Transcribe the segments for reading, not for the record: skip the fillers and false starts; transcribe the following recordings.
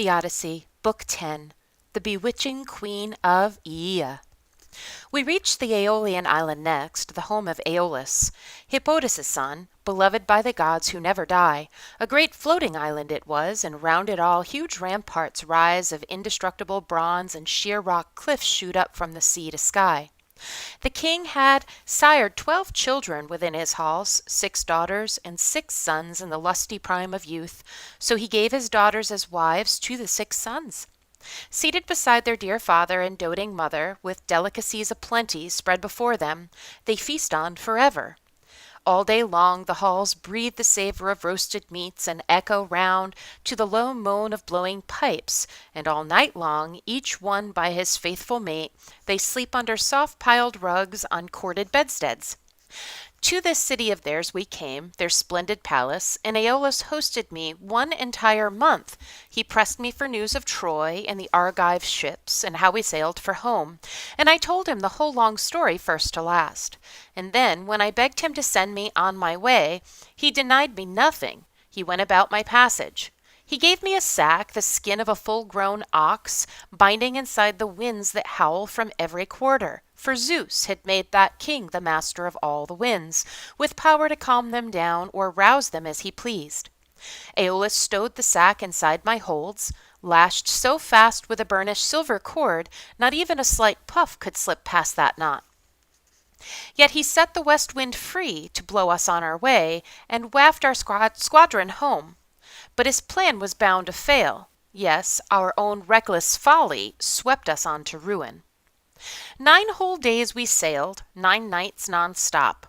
The Odyssey, Book 10, The Bewitching Queen of Aea. We reached the Aeolian island next, the home of Aeolus, Hippolytus' son, beloved by the gods who never die. A great floating island it was, and round it all huge ramparts rise of indestructible bronze, and sheer rock cliffs shoot up from the sea to sky. The king had sired 12 children within his halls, 6 daughters and 6 sons in the lusty prime of youth, so he gave his daughters as wives to the 6 sons. Seated beside their dear father and doting mother, with delicacies aplenty spread before them, they feast on forever. All day long the halls breathe the savour of roasted meats, and echo round to the low moan of blowing pipes, and all night long, each one by his faithful mate, they sleep under soft-piled rugs on corded bedsteads. To this city of theirs we came, their splendid palace, and Aeolus hosted me 1 entire month. He pressed me for news of Troy and the Argive ships, and how we sailed for home, and I told him the whole long story first to last. And then, when I begged him to send me on my way, he denied me nothing. He went about my passage. He gave me a sack, the skin of a full-grown ox, binding inside the winds that howl from every quarter. For Zeus had made that king the master of all the winds, with power to calm them down or rouse them as he pleased. Aeolus stowed the sack inside my holds, lashed so fast with a burnished silver cord, not even a slight puff could slip past that knot. Yet he set the west wind free to blow us on our way, and waft our squadron home. But his plan was bound to fail. Yes, our own reckless folly swept us on to ruin. 9 whole days we sailed, 9 nights non-stop.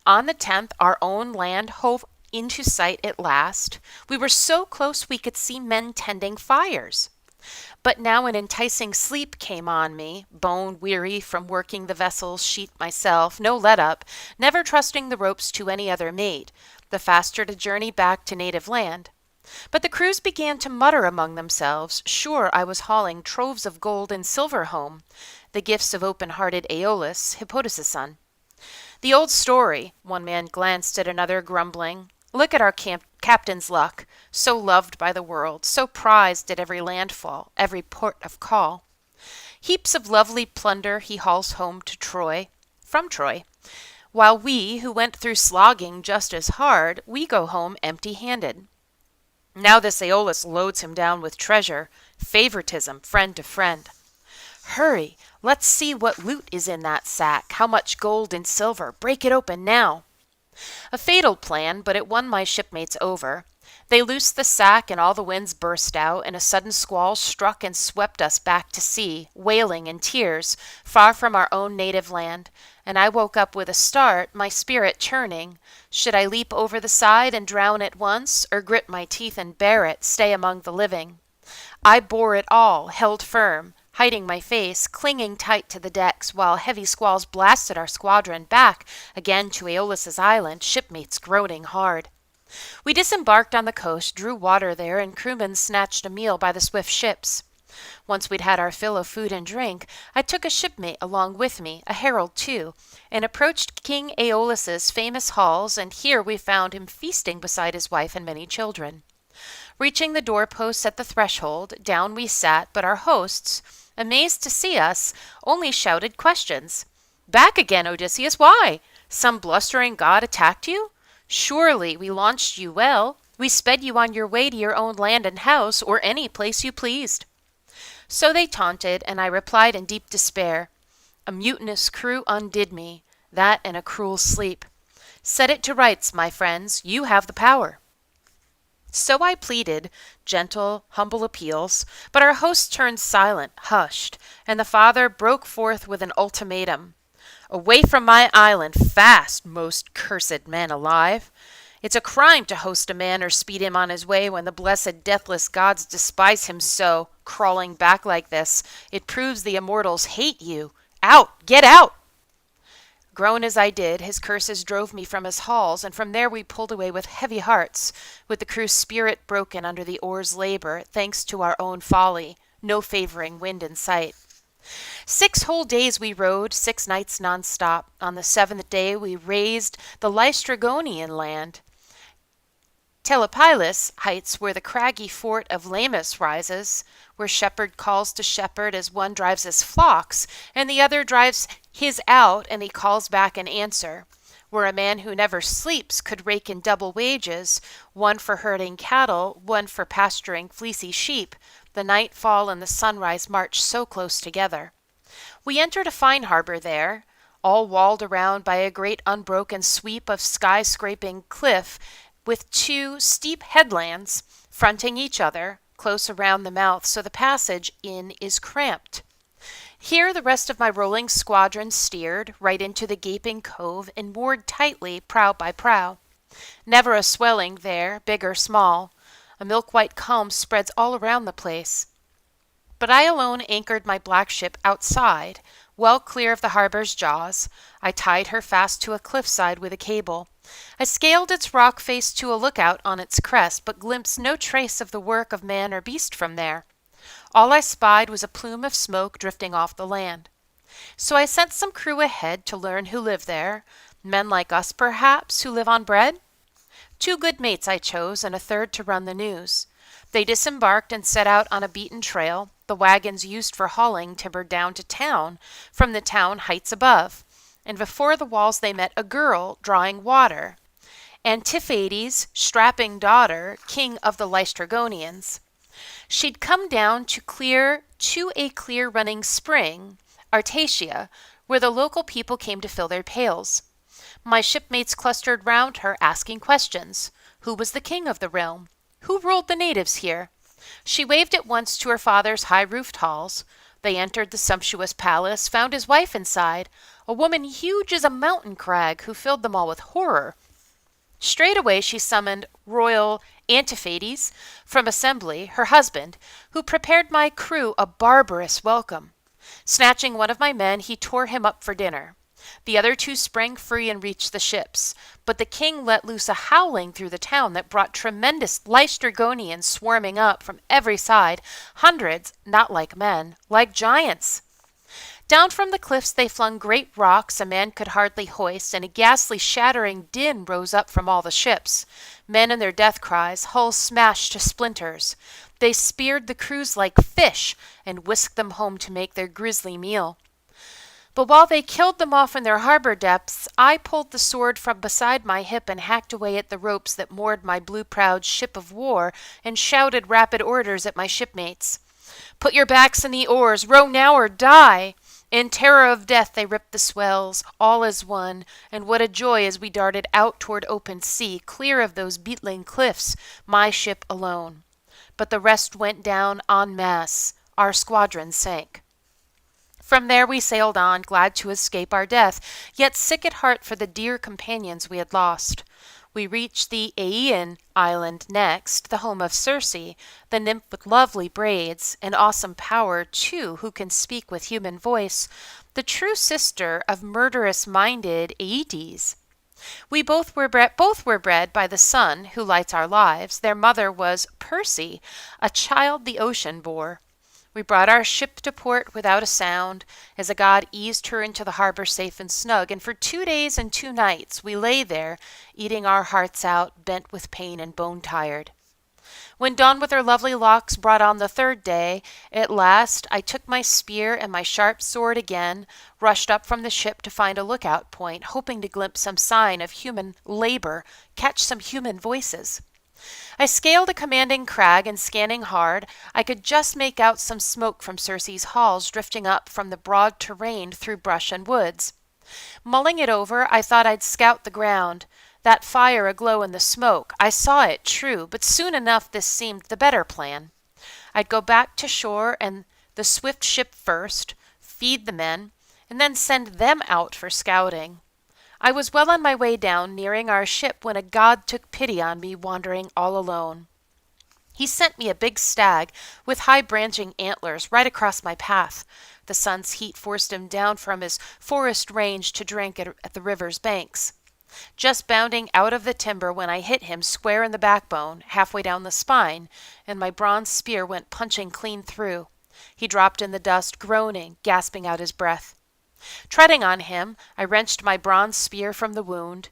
On the 10th our own land hove into sight at last. We were so close we could see men tending fires. But now an enticing sleep came on me, bone-weary from working the vessel's sheet myself, no let-up, never trusting the ropes to any other mate, the faster to journey back to native land. But the crews began to mutter among themselves, sure I was hauling troves of gold and silver home, the gifts of open-hearted Aeolus, Hippolytus' son. The old story, one man glanced at another, grumbling. Look at our captain's luck, so loved by the world, so prized at every landfall, every port of call. Heaps of lovely plunder he hauls home to Troy, from Troy, while we, who went through slogging just as hard, we go home empty-handed. Now this Aeolus loads him down with treasure, favoritism, friend to friend. Hurry, let's see what loot is in that sack, how much gold and silver, break it open now. A fatal plan, but it won my shipmates over. They loosed the sack, and all the winds burst out, and a sudden squall struck and swept us back to sea, wailing and tears, far from our own native land. And I woke up with a start, my spirit churning. Should I leap over the side and drown at once, or grit my teeth and bear it, stay among the living? I bore it all, held firm, hiding my face, clinging tight to the decks, while heavy squalls blasted our squadron back again to Aeolus' island, shipmates groaning hard. We disembarked on the coast, drew water there, and crewmen snatched a meal by the swift ships. Once we'd had our fill of food and drink, I took a shipmate along with me, a herald too, and approached King Aeolus' famous halls, and here we found him feasting beside his wife and many children. Reaching the doorposts at the threshold, down we sat, but our hosts, amazed to see us, only shouted questions. Back again, Odysseus, why? Some blustering god attacked you? Surely we launched you well. We sped you on your way to your own land and house, or any place you pleased. So they taunted, and I replied in deep despair, a mutinous crew undid me, that and a cruel sleep. Set it to rights, my friends, you have the power. So I pleaded, gentle, humble appeals, but our host turned silent, hushed, and the father broke forth with an ultimatum. Away from my island, fast, most cursed men alive. It's a crime to host a man or speed him on his way when the blessed deathless gods despise him so, crawling back like this. It proves the immortals hate you. Out! Get out! Groan as I did, his curses drove me from his halls, and from there we pulled away with heavy hearts, with the crew's spirit broken under the oar's labor, thanks to our own folly, no favoring wind in sight. 6 whole days we rowed, 6 nights non-stop. On the 7th day we raised the Laestrygonian land. Telepylus heights where the craggy fort of Laemus rises, where shepherd calls to shepherd as one drives his flocks, and the other drives his out, and he calls back an answer, where a man who never sleeps could rake in double wages, one for herding cattle, one for pasturing fleecy sheep, the nightfall and the sunrise march so close together. We entered a fine harbor there, all walled around by a great unbroken sweep of sky-scraping cliff, with two steep headlands fronting each other, close around the mouth, so the passage in is cramped. Here the rest of my rolling squadron steered, right into the gaping cove, and moored tightly, prow by prow. Never a swelling there, big or small. A milk-white calm spreads all around the place. But I alone anchored my black ship outside, well clear of the harbor's jaws. I tied her fast to a cliffside with a cable. I scaled its rock face to a lookout on its crest, but glimpsed no trace of the work of man or beast from there. All I spied was a plume of smoke drifting off the land. So I sent some crew ahead to learn who lived there. Men like us, perhaps, who live on bread? 2 good mates I chose, and a third to run the news. They disembarked and set out on a beaten trail, the wagons used for hauling timber down to town, from the town heights above. And before the walls they met a girl drawing water, Antiphates' strapping daughter, king of the Laestrygonians. She'd come down to a clear running spring, Artacia, where the local people came to fill their pails. My shipmates clustered round her, asking questions. Who was the king of the realm? Who ruled the natives here? She waved at once to her father's high-roofed halls. They entered the sumptuous palace, found his wife inside, a woman huge as a mountain crag, who filled them all with horror. Straightway she summoned royal Antiphates from assembly, her husband, who prepared my crew a barbarous welcome. Snatching one of my men, he tore him up for dinner. The other 2 sprang free and reached the ships, but the king let loose a howling through the town that brought tremendous Laestrygonians swarming up from every side, hundreds, not like men, like giants. Down from the cliffs they flung great rocks a man could hardly hoist, and a ghastly shattering din rose up from all the ships. Men in their death cries, hulls smashed to splinters. They speared the crews like fish and whisked them home to make their grisly meal. But while they killed them off in their harbor depths, I pulled the sword from beside my hip and hacked away at the ropes that moored my blue-prowed ship of war, and shouted rapid orders at my shipmates. Put your backs in the oars, row now or die! In terror of death they ripped the swells, all as one, and what a joy as we darted out toward open sea, clear of those beetling cliffs, my ship alone. But the rest went down en masse, our squadron sank. From there we sailed on, glad to escape our death, yet sick at heart for the dear companions we had lost. We reached the Aeaean island next, the home of Circe, the nymph with lovely braids, an awesome power, too, who can speak with human voice, the true sister of murderous-minded Aeetes. We both were bred by the sun, who lights our lives. Their mother was Perse, a child the ocean bore. We brought our ship to port without a sound, as a god eased her into the harbor safe and snug, and for 2 days and 2 nights we lay there, eating our hearts out, bent with pain and bone-tired. When dawn with her lovely locks brought on the 3rd day, at last I took my spear and my sharp sword again, rushed up from the ship to find a lookout point, hoping to glimpse some sign of human labor, catch some human voices. I scaled a commanding crag, and scanning hard, I could just make out some smoke from Circe's halls drifting up from the broad terrain through brush and woods. Mulling it over, I thought I'd scout the ground. That fire aglow in the smoke, I saw it, true, but soon enough this seemed the better plan. I'd go back to shore and the swift ship first, feed the men, and then send them out for scouting. I was well on my way down, nearing our ship, when a god took pity on me, wandering all alone. He sent me a big stag with high branching antlers right across my path. The sun's heat forced him down from his forest range to drink at the river's banks. Just bounding out of the timber when I hit him square in the backbone, halfway down the spine, and my bronze spear went punching clean through. He dropped in the dust, groaning, gasping out his breath. Treading on him, I wrenched my bronze spear from the wound.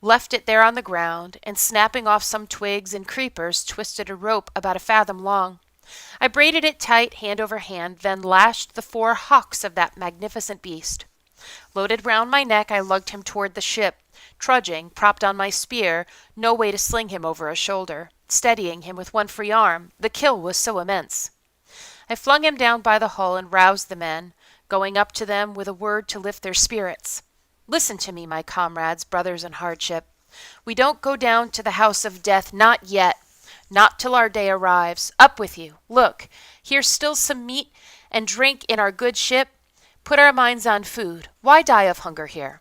left it there on the ground, and snapping off some twigs and creepers, twisted a rope about a fathom long. I braided it tight, hand over hand, then lashed the 4 hocks of that magnificent beast. Loaded round my neck, I lugged him toward the ship, trudging, propped on my spear, no way to sling him over a shoulder, steadying him with one free arm. The kill was so immense. I flung him down by the hull and roused the men, going up to them with a word to lift their spirits. Listen to me, my comrades, brothers in hardship. We don't go down to the house of death, not yet, not till our day arrives. Up with you. Look, here's still some meat and drink in our good ship. Put our minds on food. Why die of hunger here?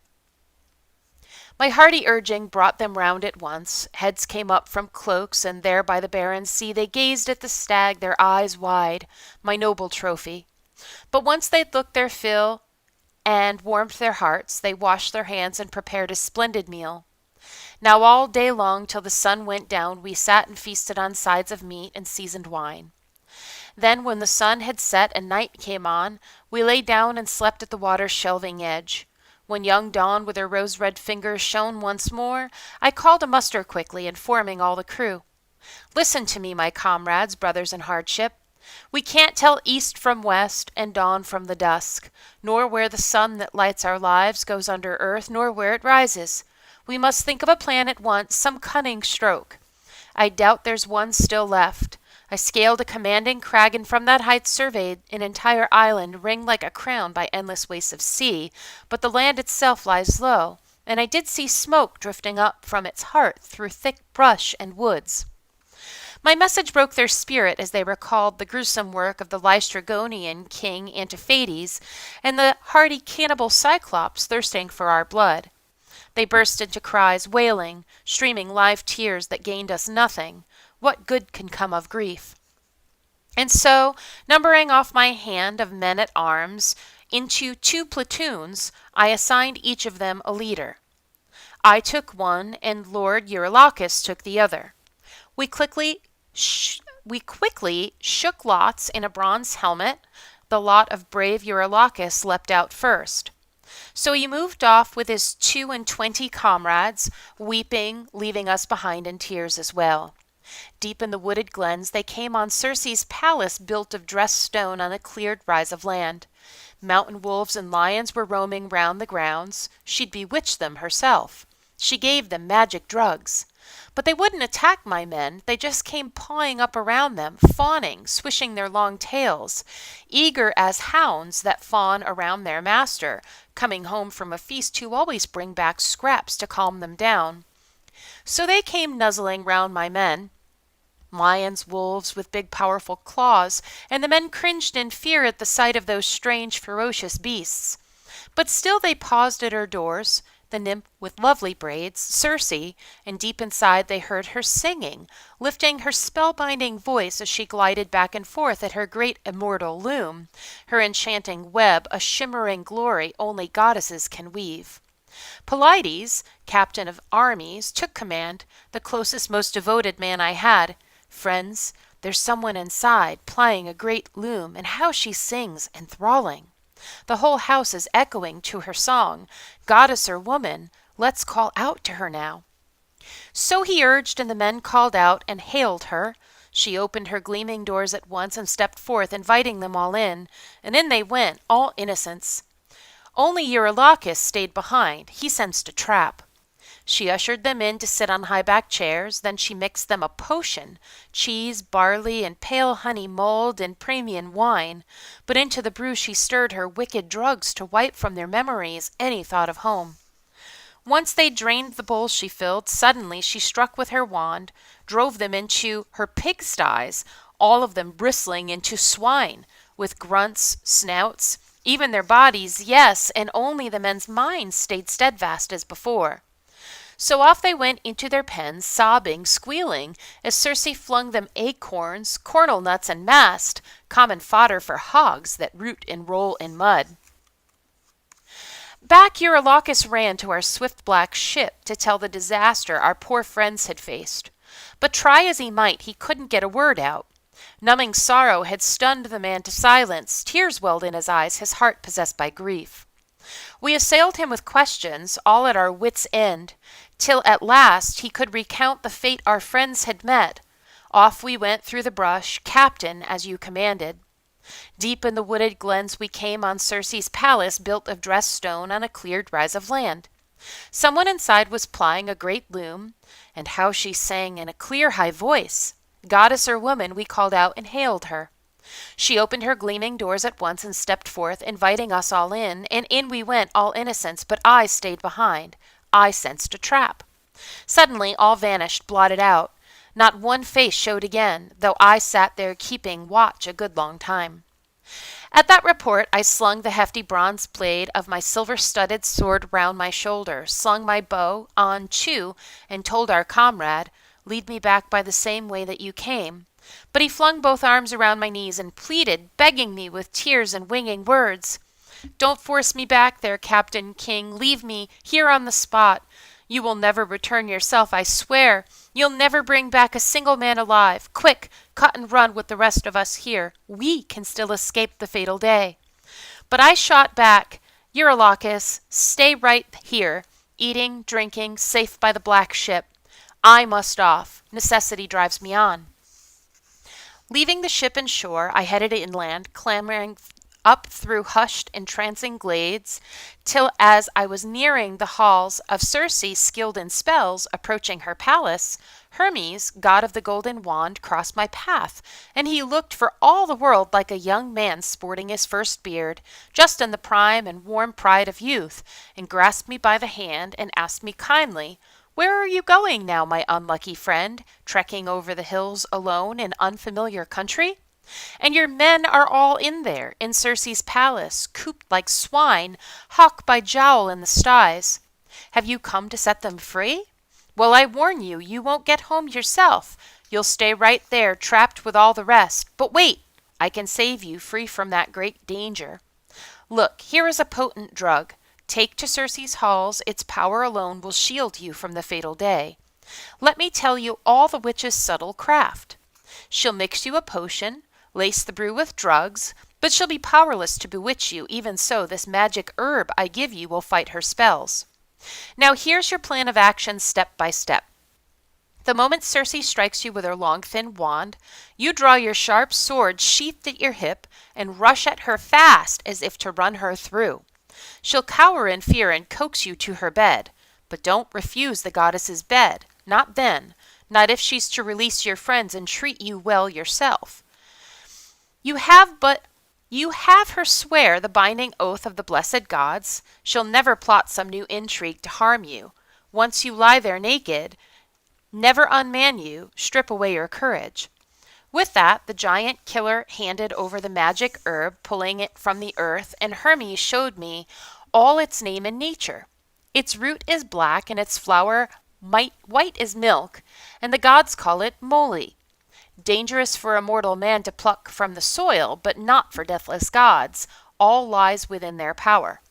My hearty urging brought them round at once. Heads came up from cloaks, and there by the barren sea they gazed at the stag, their eyes wide, my noble trophy. But once they'd looked their fill and warmed their hearts, they washed their hands and prepared a splendid meal. Now all day long till the sun went down we sat and feasted on sides of meat and seasoned wine. Then when the sun had set and night came on, we lay down and slept at the water's shelving edge. When young dawn with her rose-red fingers shone once more, I called a muster quickly, informing all the crew. Listen to me, my comrades, brothers in hardship. We can't tell east from west and dawn from the dusk, nor where the sun that lights our lives goes under earth, nor where it rises. We must think of a plan at once, some cunning stroke. I doubt there's one still left. I scaled a commanding crag, and from that height surveyed an entire island ringed like a crown by endless wastes of sea, but the land itself lies low, and I did see smoke drifting up from its heart through thick brush and woods. My message broke their spirit as they recalled the gruesome work of the Laestrygonian king Antiphates and the hardy cannibal Cyclops thirsting for our blood. They burst into cries, wailing, streaming live tears that gained us nothing. What good can come of grief? And so, numbering off my hand of men at arms into 2 platoons, I assigned each of them a leader. I took one, and Lord Eurylochus took the other. We quickly shook lots in a bronze helmet. The lot of brave Eurylochus leapt out first. So he moved off with his 22 comrades, weeping, leaving us behind in tears as well. Deep in the wooded glens they came on Circe's palace built of dressed stone on a cleared rise of land. Mountain wolves and lions were roaming round the grounds. She'd bewitched them herself. She gave them magic drugs. But they wouldn't attack my men. They just came pawing up around them, fawning, swishing their long tails, eager as hounds that fawn around their master, coming home from a feast who always bring back scraps to calm them down. So they came nuzzling round my men, lions, wolves with big powerful claws, and the men cringed in fear at the sight of those strange ferocious beasts. But still they paused at our doors, the nymph with lovely braids, Circe, and deep inside they heard her singing, lifting her spellbinding voice as she glided back and forth at her great immortal loom, her enchanting web a shimmering glory only goddesses can weave. Pelides, captain of armies, took command, the closest, most devoted man I had. Friends, there's someone inside, plying a great loom, and how she sings, enthralling. The whole house is echoing to her song. Goddess or woman, let's call out to her now. So he urged, and the men called out and hailed her. She opened her gleaming doors at once and stepped forth, inviting them all in, and in they went, all innocence. Only Eurylochus stayed behind. He sensed a trap. She ushered them in to sit on high-backed chairs. Then she mixed them a potion, cheese, barley, and pale honey mulled in Praemian wine. But into the brew she stirred her wicked drugs to wipe from their memories any thought of home. Once they drained the bowls she filled, suddenly she struck with her wand, drove them into her pigsties, all of them bristling into swine, with grunts, snouts, even their bodies, yes, and only the men's minds stayed steadfast as before. So off they went into their pens, sobbing, squealing, as Circe flung them acorns, cornel nuts, and mast, common fodder for hogs that root and roll in mud. Back Eurylochus ran to our swift black ship to tell the disaster our poor friends had faced. But try as he might, he couldn't get a word out. Numbing sorrow had stunned the man to silence. Tears welled in his eyes, his heart possessed by grief. We assailed him with questions, all at our wits' end, till at last he could recount the fate our friends had met. Off we went through the brush, Captain, as you commanded. Deep in the wooded glens we came on Circe's palace, built of dressed stone on a cleared rise of land. Someone inside was plying a great loom, and how she sang in a clear high voice! Goddess or woman, we called out and hailed her. She opened her gleaming doors at once and stepped forth, inviting us all in, and in we went, all innocence, but I stayed behind. I sensed a trap. Suddenly all vanished, blotted out. Not one face showed again, though I sat there keeping watch a good long time. At that report I slung the hefty bronze blade of my silver-studded sword round my shoulder, slung my bow on too, and told our comrade, "Lead me back by the same way that you came." But he flung both arms around my knees and pleaded, begging me with tears and winging words. "Don't force me back there, Captain King. Leave me here on the spot. You will never return yourself, I swear. You'll never bring back a single man alive. Quick, cut and run with the rest of us here. We can still escape the fatal day." But I shot back, "Eurylochus, stay right here, eating, drinking, safe by the black ship. I must off. Necessity drives me on." Leaving the ship and shore, I headed inland, clambering up through hushed, entrancing glades, till as I was nearing the halls of Circe, skilled in spells, approaching her palace, Hermes, god of the golden wand, crossed my path, and he looked for all the world like a young man sporting his first beard, just in the prime and warm pride of youth, and grasped me by the hand and asked me kindly, "Where are you going now, my unlucky friend, trekking over the hills alone in unfamiliar country? And your men are all in there, in Circe's palace, cooped like swine, hawk by jowl in the sties. Have you come to set them free? Well, I warn you, you won't get home yourself. You'll stay right there, trapped with all the rest. But wait, I can save you free from that great danger. Look, here is a potent drug. Take to Circe's halls, its power alone will shield you from the fatal day. Let me tell you all the witch's subtle craft. She'll mix you a potion, lace the brew with drugs, but she'll be powerless to bewitch you. Even so, this magic herb I give you will fight her spells. Now here's your plan of action step by step. The moment Circe strikes you with her long thin wand, you draw your sharp sword sheathed at your hip and rush at her fast as if to run her through. She'll cower in fear and coax you to her bed, but don't refuse the goddess's bed, not then, not if she's to release your friends and treat you well yourself. You have her swear the binding oath of the blessed gods. She'll never plot some new intrigue to harm you. Once you lie there naked, never unman you, strip away your courage. With that, the giant killer handed over the magic herb, pulling it from the earth, and Hermes showed me all its name and nature. Its root is black, and its flower white as milk, and the gods call it moly. Dangerous for a mortal man to pluck from the soil, but not for deathless gods. All lies within their power.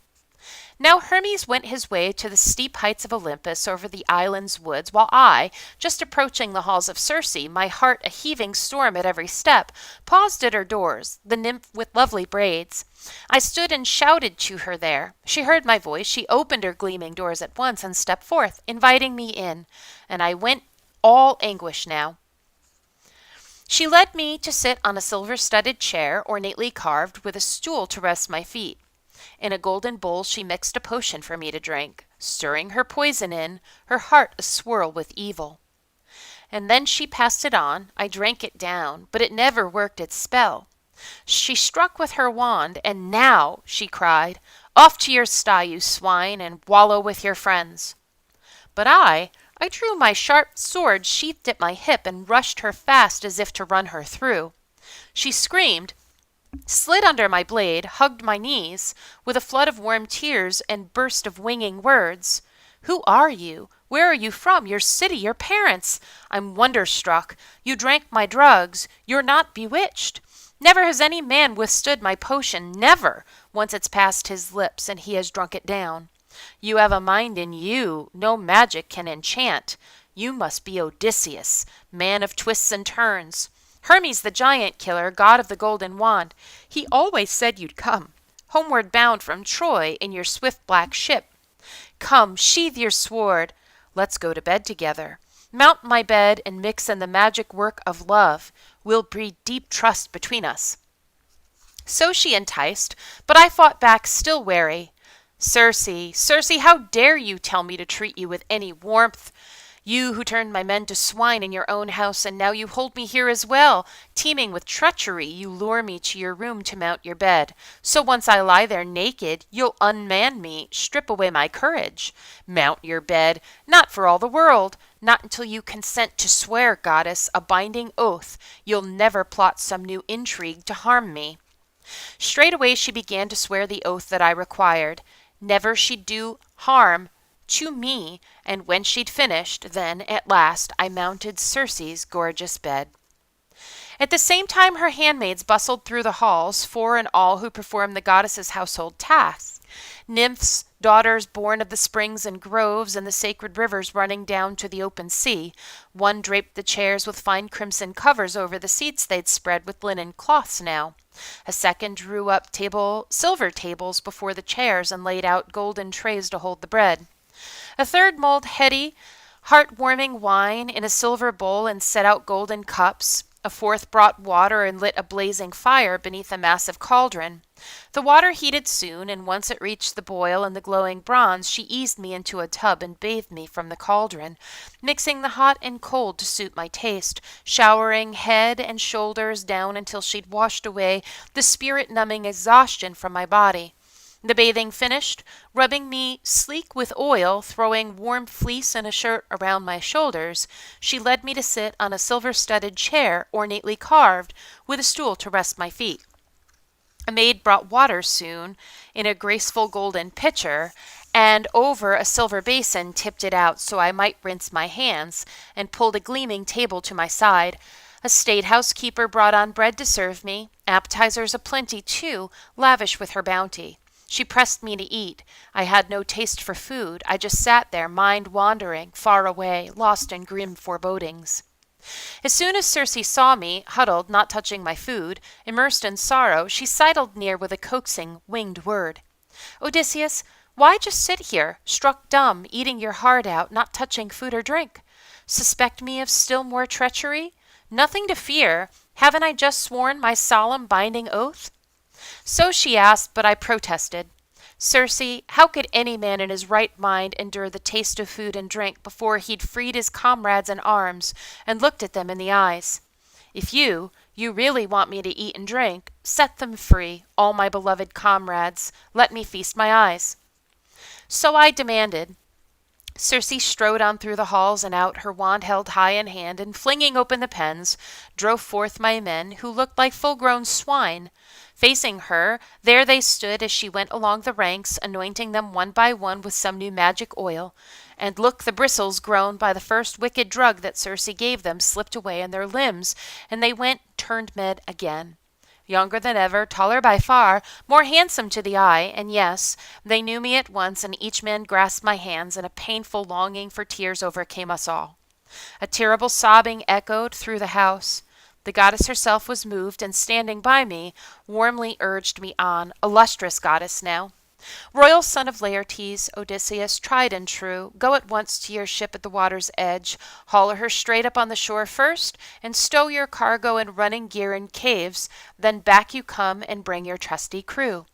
Now Hermes went his way to the steep heights of Olympus over the island's woods, while I, just approaching the halls of Circe, my heart a heaving storm at every step, paused at her doors, the nymph with lovely braids. I stood and shouted to her there. She heard my voice, she opened her gleaming doors at once and stepped forth, inviting me in, and I went all anguish now. She led me to sit on a silver-studded chair, ornately carved, with a stool to rest my feet. In a golden bowl she mixed a potion for me to drink, stirring her poison in, her heart a-swirl with evil. And then she passed it on. I drank it down, but it never worked its spell. She struck with her wand, and "Now," she cried, "off to your sty, you swine, and wallow with your friends." But I drew my sharp sword sheathed at my hip and rushed her fast as if to run her through. She screamed, slid under my blade, hugged my knees, with a flood of warm tears and burst of winging words. "Who are you? Where are you from? Your city, your parents? I'm wonder-struck. You drank my drugs. You're not bewitched. Never has any man withstood my potion, never, once it's passed his lips and he has drunk it down. You have a mind in you no magic can enchant. You must be Odysseus, man of twists and turns. Hermes the giant killer, god of the golden wand. He always said you'd come. homeward bound from Troy in your swift black ship. Come, sheathe your sword. Let's go to bed together. Mount my bed and mix in the magic work of love. We'll breed deep trust between us. So she enticed, but I fought back still wary. Circe, Circe, how dare you tell me to treat you with any warmth? You who turned my men to swine in your own house, and now you hold me here as well. Teeming with treachery, you lure me to your room to mount your bed. So once I lie there naked, you'll unman me, strip away my courage. Mount your bed, not for all the world, not until you consent to swear, goddess, a binding oath, you'll never plot some new intrigue to harm me. Straightway she began to swear the oath that I required. Never she'd do harm to me, and when she'd finished, then, at last, I mounted Circe's gorgeous bed. At the same time her handmaids bustled through the halls, 4 in all who performed the goddess's household tasks. Nymphs, daughters born of the springs and groves and the sacred rivers running down to the open sea. One draped the chairs with fine crimson covers over the seats they'd spread with linen cloths now. A second drew up silver tables before the chairs and laid out golden trays to hold the bread. A third mulled heady, heart-warming wine in a silver bowl and set out golden cups. A fourth brought water and lit a blazing fire beneath a massive cauldron. The water heated soon, and once it reached the boil and the glowing bronze, she eased me into a tub and bathed me from the cauldron, mixing the hot and cold to suit my taste, showering head and shoulders down until she'd washed away the spirit-numbing exhaustion from my body. The bathing finished, rubbing me sleek with oil, throwing warm fleece and a shirt around my shoulders, she led me to sit on a silver-studded chair, ornately carved, with a stool to rest my feet. A maid brought water soon, in a graceful golden pitcher, and over a silver basin tipped it out so I might rinse my hands, and pulled a gleaming table to my side. A staid housekeeper brought on bread to serve me, appetizers aplenty too, lavish with her bounty. She pressed me to eat. I had no taste for food. I just sat there, mind wandering, far away, lost in grim forebodings. As soon as Circe saw me, huddled, not touching my food, immersed in sorrow, she sidled near with a coaxing, winged word. Odysseus, why just sit here, struck dumb, eating your heart out, not touching food or drink? Suspect me of still more treachery? Nothing to fear. Haven't I just sworn my solemn binding oath? So she asked, but I protested. Circe, how could any man in his right mind endure the taste of food and drink before he'd freed his comrades in arms and looked at them in the eyes? If you really want me to eat and drink, set them free, all my beloved comrades. Let me feast my eyes. So I demanded. Circe strode on through the halls and out, her wand held high in hand, and flinging open the pens, drove forth my men, who looked like full-grown swine. Facing her, there they stood as she went along the ranks, anointing them one by one with some new magic oil. And look, the bristles grown by the first wicked drug that Circe gave them slipped away in their limbs, and they turned men again. Younger than ever, taller by far, more handsome to the eye, and yes, they knew me at once, and each man grasped my hands, and a painful longing for tears overcame us all. A terrible sobbing echoed through the house. The goddess herself was moved, and standing by me, warmly urged me on, a lustrous goddess now. Royal son of Laertes, Odysseus, tried and true, go at once to your ship at the water's edge, haul her straight up on the shore first, and stow your cargo and running gear in caves, then back you come and bring your trusty crew.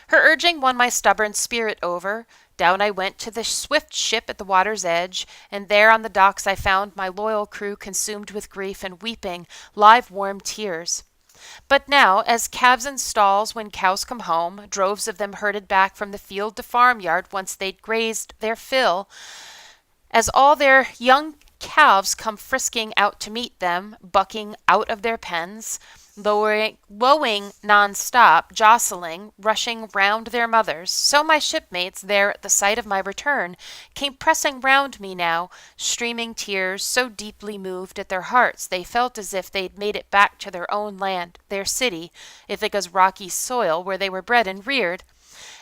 Her urging won my stubborn spirit over. Down I went to the swift ship at the water's edge, and there on the docks I found my loyal crew consumed with grief and weeping, live warm tears. But now, as calves in stalls when cows come home, droves of them herded back from the field to farmyard whence they'd grazed their fill, as all their young calves come frisking out to meet them, bucking out of their pens, lowing non-stop, jostling, rushing round their mothers, so my shipmates there at the sight of my return came pressing round me now, streaming tears, so deeply moved at their hearts they felt as if they'd made it back to their own land, their city, Ithaca's rocky soil where they were bred and reared.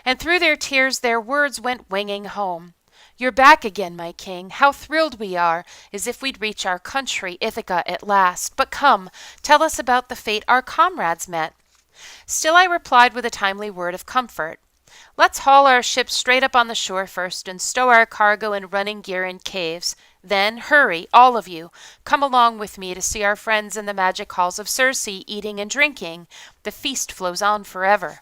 And through their tears their words went winging home. You're back again, my king. How thrilled we are, as if we'd reach our country, Ithaca, at last. But come, tell us about the fate our comrades met. Still I replied with a timely word of comfort. Let's haul our ship straight up on the shore first and stow our cargo and running gear in caves. Then hurry, all of you. Come along with me to see our friends in the magic halls of Circe eating and drinking. The feast flows on forever.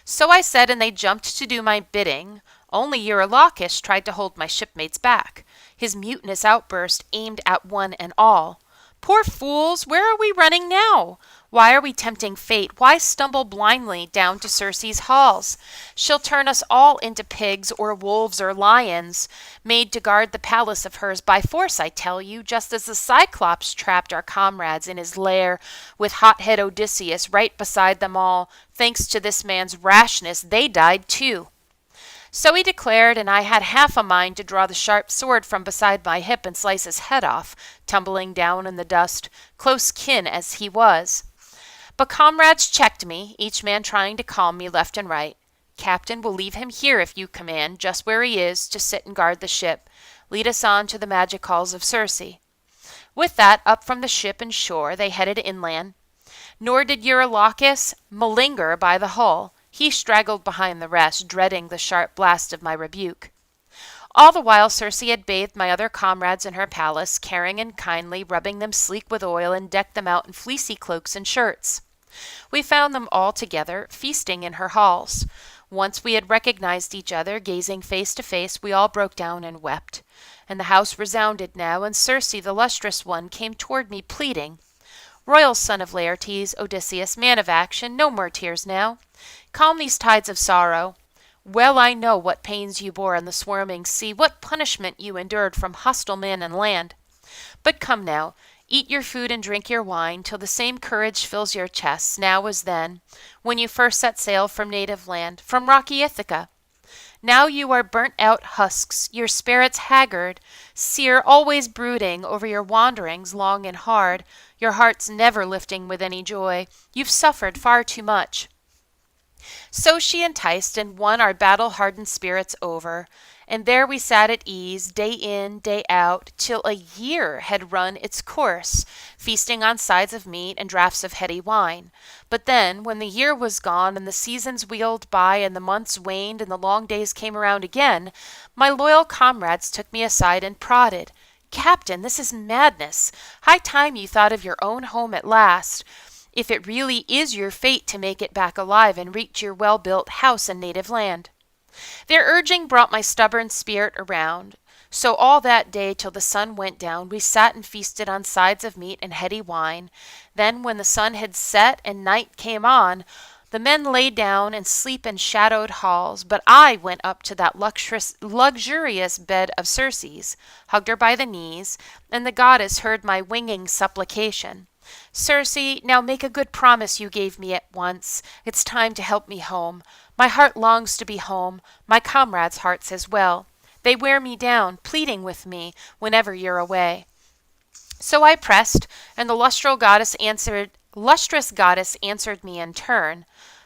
So I said, and they jumped to do my bidding. Only Eurylochus tried to hold my shipmates back. His mutinous outburst aimed at one and all. Poor fools, where are we running now? Why are we tempting fate? Why stumble blindly down to Circe's halls? She'll turn us all into pigs or wolves or lions, made to guard the palace of hers by force, I tell you, just as the Cyclops trapped our comrades in his lair with hot-head Odysseus right beside them all. Thanks to this man's rashness, they died too. So he declared, and I had half a mind to draw the sharp sword from beside my hip and slice his head off, tumbling down in the dust, close kin as he was. But comrades checked me, each man trying to calm me left and right. Captain, we'll leave him here if you command, just where he is, to sit and guard the ship. Lead us on to the magic halls of Circe. With that, up from the ship and shore, they headed inland. Nor did Eurylochus malinger by the hull. He straggled behind the rest, dreading the sharp blast of my rebuke. All the while Circe had bathed my other comrades in her palace, caring and kindly, rubbing them sleek with oil, and decked them out in fleecy cloaks and shirts. We found them all together, feasting in her halls. Once we had recognized each other, gazing face to face, we all broke down and wept. And the house resounded now, and Circe, the lustrous one, came toward me, pleading, Royal son of Laertes, Odysseus, man of action, no more tears now. Calm these tides of sorrow. Well I know what pains you bore on the swarming sea, what punishment you endured from hostile man and land. But come now, eat your food and drink your wine, till the same courage fills your chests, now as then, when you first set sail from native land, from rocky Ithaca. Now you are burnt-out husks, your spirits haggard, sere, always brooding over your wanderings long and hard, your hearts never lifting with any joy. You've suffered far too much. So she enticed and won our battle-hardened spirits over, and there we sat at ease, day in, day out, till a year had run its course, feasting on sides of meat and draughts of heady wine. But then, when the year was gone, and the seasons wheeled by, and the months waned, and the long days came around again, my loyal comrades took me aside and prodded. Captain, this is madness. High time you thought of your own home at last, if it really is your fate to make it back alive and reach your well-built house and native land. Their urging brought my stubborn spirit around. So all that day till the sun went down, we sat and feasted on sides of meat and heady wine. Then when the sun had set and night came on, the men lay down and sleep in shadowed halls, but I went up to that luxurious bed of Circe's, hugged her by the knees, and the goddess heard my winging supplication. Circe, now make a good promise you gave me at once. It's time to help me home. My heart longs to be home, my comrades' hearts as well. They wear me down, pleading with me whenever you're away. So I pressed, and the lustrous goddess answered me in turn.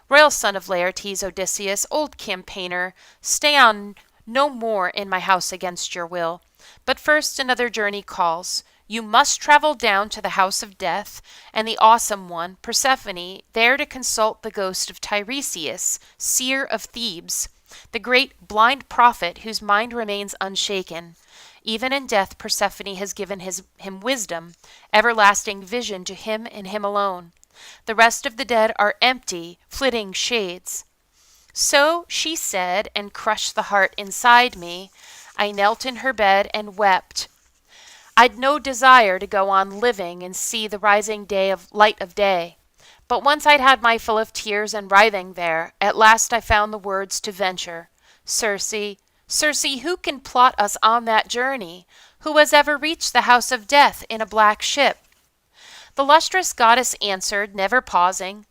Royal son of Laertes, Odysseus, old campaigner, stay on no more in my house against your will. But first another journey calls. You must travel down to the house of death, and the awesome one, Persephone, there to consult the ghost of Tiresias, seer of Thebes, the great blind prophet whose mind remains unshaken. Even in death Persephone has given him wisdom, everlasting vision to him and him alone. The rest of the dead are empty, flitting shades. So she said, and crushed the heart inside me. I knelt in her bed and wept. I'd no desire to go on living and see the rising light of day. But once I'd had my fill of tears and writhing there, at last I found the words to venture. Circe, Circe, who can plot us on that journey? Who has ever reached the house of death in a black ship? The lustrous goddess answered, never pausing,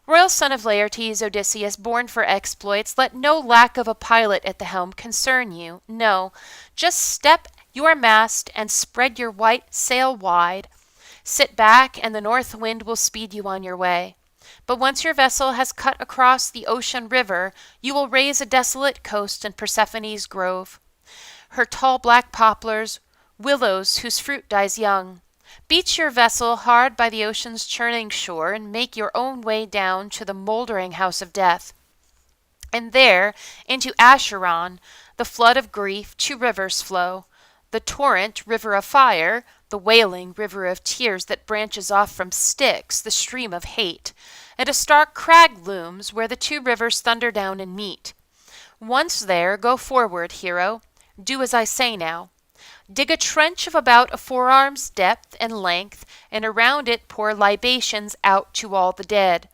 Royal son of Laertes, Odysseus, born for exploits, let no lack of a pilot at the helm concern you. No, just step your mast and spread your white sail wide. Sit back, and the north wind will speed you on your way. But once your vessel has cut across the ocean river, you will raise a desolate coast in Persephone's grove. Her tall black poplars, willows whose fruit dies young, Beach your vessel hard by the ocean's churning shore, and make your own way down to the mouldering house of death. And there, into Acheron, the flood of grief, two rivers flow. The torrent, river of fire, the wailing, river of tears that branches off from Styx, the stream of hate. And a stark crag looms where the two rivers thunder down and meet. Once there, go forward, hero. Do as I say now. Dig a trench of about a forearm's depth and length, and around it pour libations out to all the dead.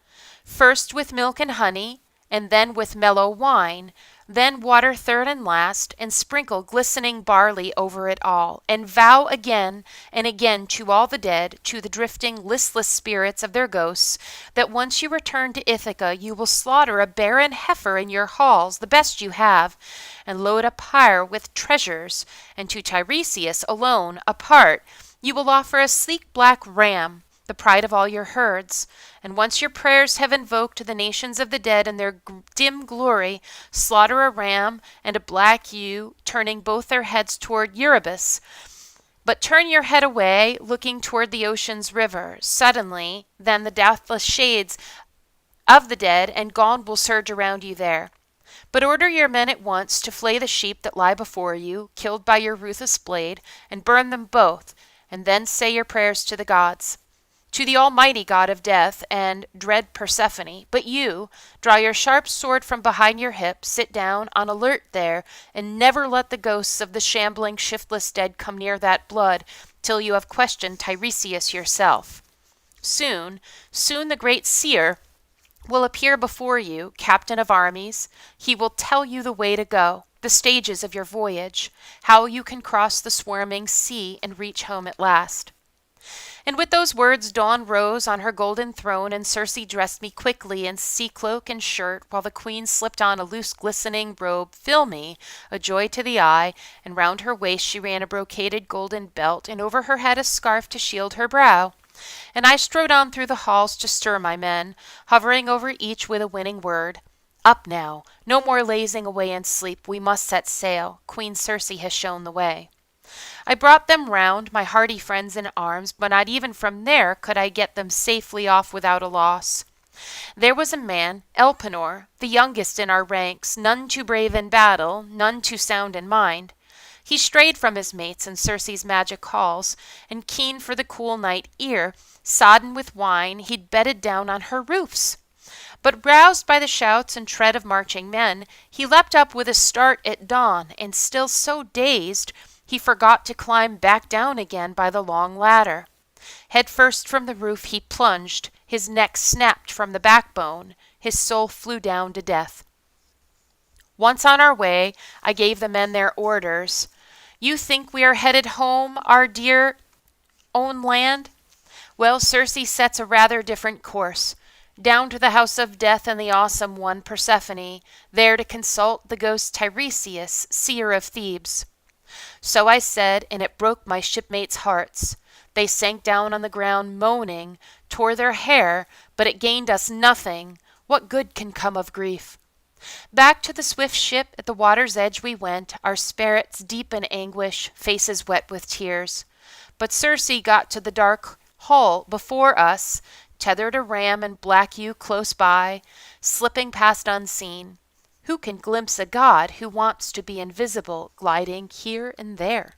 First with milk and honey, and then with mellow wine, then water third and last, and sprinkle glistening barley over it all, and vow again and again to all the dead, to the drifting, listless spirits of their ghosts, that once you return to Ithaca, you will slaughter a barren heifer in your halls, the best you have, and load a pyre with treasures, and to Tiresias alone, apart, you will offer a sleek black ram, the pride of all your herds. And once your prayers have invoked the nations of the dead in their dim glory, slaughter a ram and a black ewe, turning both their heads toward Erebus. But turn your head away, looking toward the ocean's river. Suddenly, then the deathless shades of the dead and gone will surge around you there. But order your men at once to flay the sheep that lie before you, killed by your ruthless blade, and burn them both, and then say your prayers to the gods. To the almighty god of death and dread Persephone. But you, draw your sharp sword from behind your hip, sit down on alert there, and never let the ghosts of the shambling, shiftless dead come near that blood, till you have questioned Tiresias yourself. Soon the great seer will appear before you, captain of armies. He will tell you the way to go, the stages of your voyage, how you can cross the swarming sea and reach home at last. And with those words Dawn rose on her golden throne, and Circe dressed me quickly in sea cloak and shirt, while the queen slipped on a loose glistening robe, filmy, a joy to the eye, and round her waist she ran a brocaded golden belt, and over her head a scarf to shield her brow. And I strode on through the halls to stir my men, hovering over each with a winning word. Up now, no more lazing away in sleep, we must set sail, Queen Circe has shown the way. I brought them round, my hardy friends in arms, but not even from there could I get them safely off without a loss. There was a man, Elpenor, the youngest in our ranks, none too brave in battle, none too sound in mind. He strayed from his mates in Circe's magic halls, and keen for the cool night air, sodden with wine, he'd bedded down on her roofs. But roused by the shouts and tread of marching men, he leapt up with a start at dawn, and still so dazed, he forgot to climb back down again by the long ladder. Head first from the roof he plunged, his neck snapped from the backbone, his soul flew down to death. Once on our way, I gave the men their orders. You think we are headed home, our dear own land? Well, Circe sets a rather different course. Down to the house of death and the awesome one, Persephone, there to consult the ghost Tiresias, seer of Thebes. So I said, and it broke my shipmates' hearts. They sank down on the ground moaning, tore their hair, but it gained us nothing. What good can come of grief? Back to the swift ship at the water's edge we went, our spirits deep in anguish, faces wet with tears. But Circe got to the dark hull before us, tethered a ram and black ewe close by, slipping past unseen. Who can glimpse a god who wants to be invisible, gliding here and there?